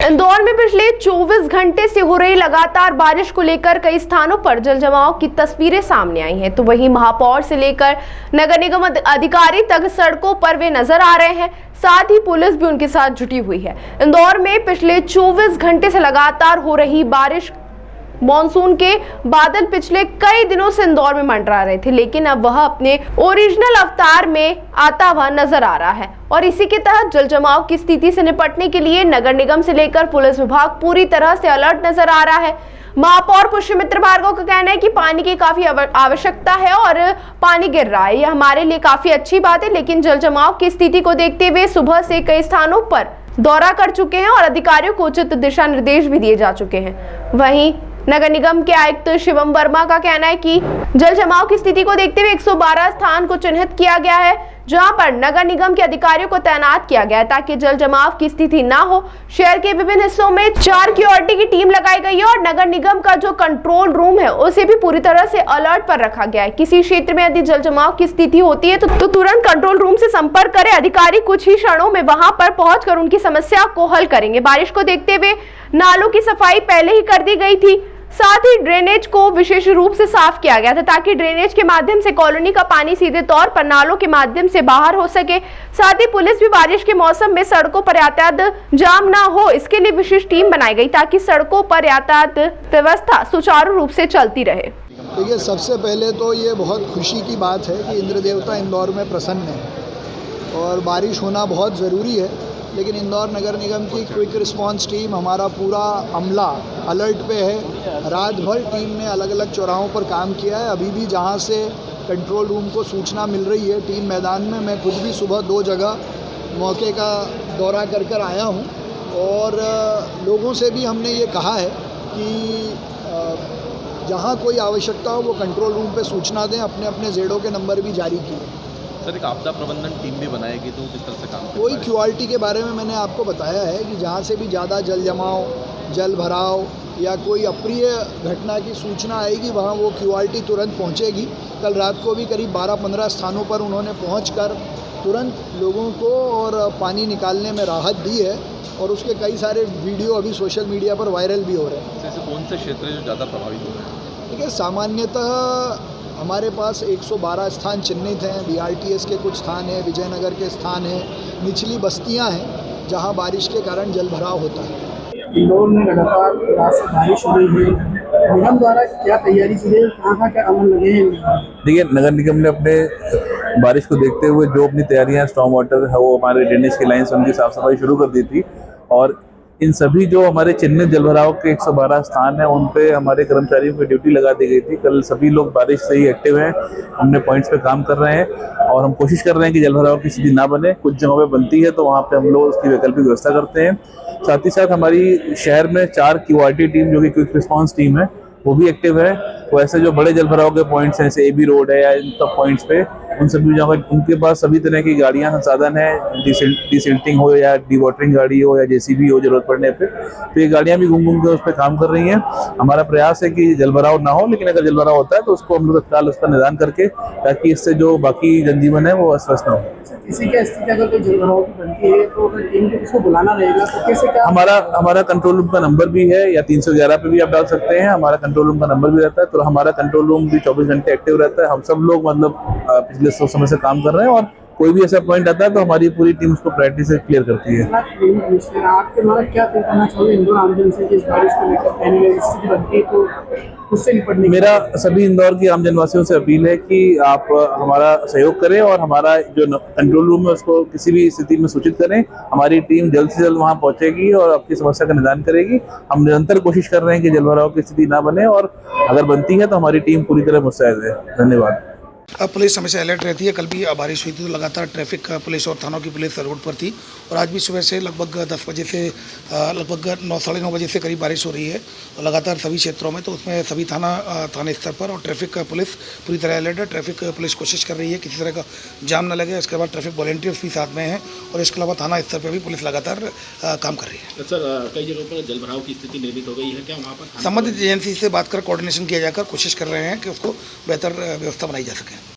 इंदौर में पिछले 24 घंटे से हो रही लगातार बारिश को लेकर कई स्थानों पर जल जमाव की तस्वीरें सामने आई हैं, तो वहीं महापौर से लेकर नगर निगम अधिकारी तक सड़कों पर वे नजर आ रहे हैं। साथ ही पुलिस भी उनके साथ जुटी हुई है। इंदौर में पिछले 24 घंटे से लगातार हो रही बारिश, मॉनसून के बादल पिछले कई दिनों से इंदौर में मंडरा रहे थे, लेकिन अब वह अपने ओरिजिनल अवतार में आता हुआ नजर आ रहा है। और इसी के तहत जल जमाव की स्थिति से निपटने के लिए नगर निगम से लेकर पुलिस विभाग पूरी तरह से अलर्ट नजर आ रहा है। महापौर पुष्यमित्र भार्गव का कहना है कि पानी की काफी आवश्यकता है और पानी गिर रहा है, यह हमारे लिए काफी अच्छी बात है, लेकिन जल जमाव की स्थिति को देखते हुए सुबह से कई स्थानों पर दौरा कर चुके हैं और अधिकारियों को उचित दिशा निर्देश भी दिए जा चुके हैं। वहीं नगर निगम के आयुक्त शिवम वर्मा का कहना है कि जल जमाव की स्थिति को देखते हुए 112 स्थान को चिन्हित किया गया है, जहां पर नगर निगम के अधिकारियों को तैनात किया गया है ताकि जल जमाव की स्थिति ना हो। शहर के विभिन्न हिस्सों में 4 सिक्योरिटी की टीम लगाई गई है और नगर निगम का जो कंट्रोल रूम है उसे भी पूरी तरह से अलर्ट पर रखा गया है। किसी क्षेत्र में यदि जल जमाव की स्थिति होती है तो तुरंत कंट्रोल रूम से संपर्क करें। अधिकारी कुछ ही क्षणों में वहां पर पहुंचकर उनकी समस्या को हल करेंगे। बारिश को देखते हुए नालों की सफाई पहले ही कर दी गई थी, साथ ही ड्रेनेज को विशेष रूप से साफ किया गया था ताकि ड्रेनेज के माध्यम से कॉलोनी का पानी सीधे तौर पर नालों के माध्यम से बाहर हो सके। साथ ही पुलिस भी बारिश के मौसम में सड़कों पर यातायात जाम ना हो, इसके लिए विशेष टीम बनाई गई ताकि सड़कों पर यातायात व्यवस्था सुचारू रूप से चलती रहे। देखिए, सबसे पहले तो ये बहुत खुशी की बात है कि इंद्र देवता इंदौर में प्रसन्न है और बारिश होना बहुत ज़रूरी है, लेकिन इंदौर नगर निगम की क्विक रिस्पांस टीम, हमारा पूरा अमला अलर्ट पे है। रात भर टीम ने अलग अलग चौराहों पर काम किया है। अभी भी जहां से कंट्रोल रूम को सूचना मिल रही है, टीम मैदान में, मैं खुद भी सुबह 2 जगह मौके का दौरा कर आया हूं और लोगों से भी हमने ये कहा है कि जहां कोई आवश्यकता हो वो कंट्रोल रूम पे सूचना दें। अपने अपने जेडो के नंबर भी जारी किए। सर, एक आपदा प्रबंधन टीम भी बनाएगी तो किस तरह से काम करेगी? कोई क्यूआरटी के बारे में मैंने आपको बताया है कि जहाँ से भी ज़्यादा जल जमाव, जल भराव या कोई अप्रिय घटना की सूचना आएगी वहाँ वो क्यूआरटी तुरंत पहुँचेगी। कल रात को भी करीब 12-15 स्थानों पर उन्होंने पहुँचकर तुरंत लोगों को और पानी निकालने में राहत दी है और उसके कई सारे वीडियो अभी सोशल मीडिया पर वायरल भी हो रहे हैं। जैसे कौन से क्षेत्र जो ज़्यादा प्रभावित हो रहे हैं? देखिए, सामान्यतः हमारे पास 112 स्थान चिन्हित हैं। बीआरटीएस के कुछ स्थान हैं, विजयनगर के स्थान हैं, निचली बस्तियां हैं जहां बारिश के कारण जल भराव होता है। इंदौर में लगातार रात से बारिश हो रही है, निगम द्वारा क्या तैयारी की है, कहाँ क्या अमल लगे हैं? देखिए, नगर निगम ने अपने बारिश को देखते हुए जो अपनी तैयारियां, स्टॉर्म वाटर है वो हमारे ड्रेनेज की लाइन से उनकी साफ सफाई शुरू कर दी थी और इन सभी जो हमारे चिन्हित जलभराव के 112 स्थान हैं उन पे हमारे कर्मचारियों की ड्यूटी लगा दी गई थी। कल सभी लोग बारिश से ही एक्टिव हैं, हमने पॉइंट्स पे काम कर रहे हैं और हम कोशिश कर रहे हैं कि जलभराव की स्थिति ना बने। कुछ जगहों पे बनती है तो वहाँ पे हम लोग उसकी वैकल्पिक व्यवस्था करते हैं। साथ ही साथ हमारी शहर में 4 क्यूआरटी टीम जो कि क्विक रिस्पॉन्स टीम है वो भी एक्टिव है। तो ऐसे जो बड़े जलभराव के पॉइंट्स हैं, जैसे एबी रोड है या इन सब पॉइंट्स पे, उन सभी जगह उनके पास सभी तरह की गाड़ियां, संसाधन है, डिसिल्टिंग हो या डिवाटरिंग गाड़ी हो या जेसीबी हो जरूरत पड़ने पे, तो ये गाड़ियां भी घूम के उस पर काम कर रही हैं। हमारा प्रयास है कि जलभराव ना हो, लेकिन अगर जलभराव होता है तो उसको हम लोग तत्काल उसका निदान करके, ताकि इससे जो बाकी जनजीवन है वो अस्वस्थ ना हो। इसी क्या स्थिति अगर कोई जलभराव की बनती है तो अगर टीम को किसको बुलाना रहेगा तो कैसे क्या? हमारा कंट्रोल रूम का नंबर भी है या 311 पे भी आप डाल सकते हैं। हमारा कंट्रोल रूम का नंबर भी रहता है, तो हमारा कंट्रोल रूम भी 24 घंटे एक्टिव रहता है। हम सब लोग मतलब पिछले समय से काम कर रहे हैं और कोई भी ऐसा पॉइंट आता है तो हमारी पूरी टीम उसको प्रायोरिटी से क्लियर करती है। आपके द्वारा क्या करना चाहिए इंदौर आमजन से इस बारिश को लेकर स्थिति बनती है तो उससे निपटने? मेरा सभी इंदौर की आम जनवासियों से अपील है कि आप हमारा सहयोग करें और हमारा जो कंट्रोल रूम है उसको किसी भी स्थिति में सूचित करें। हमारी टीम जल्द से जल्द वहां पहुंचेगी और आपकी समस्या का निदान करेगी। हम निरंतर कोशिश कर रहे हैं कि जलभराव की स्थिति ना बने और अगर बनती है तो हमारी टीम पूरी तरह मुस्तैद है। धन्यवाद। अब पुलिस हमेशा अलर्ट रहती है। कल भी बारिश हुई थी तो लगातार ट्रैफिक पुलिस और थानों की पुलिस रोड पर थी और आज भी सुबह से लगभग 10 बजे से लगभग 9-9:30 बजे से करीब बारिश हो रही है और लगातार सभी क्षेत्रों में, तो उसमें सभी थाने स्तर पर और ट्रैफिक पुलिस पूरी तरह अलर्ट है। ट्रैफिक पुलिस कोशिश कर रही है किसी तरह का जाम न लगे। इसके बाद ट्रैफिक वॉलंटियर्स भी साथ में हैं और इसके अलावा थाना स्तर पर भी पुलिस लगातार काम कर रही है। सर, कई जगहों पर जलभराव की स्थिति निर्मित हो गई है, क्या वहाँ पर संबंधित एजेंसी से बात कर कोऑर्डिनेशन किया जाकर कोशिश कर रहे हैं कि उसको बेहतर व्यवस्था बनाई जा सके।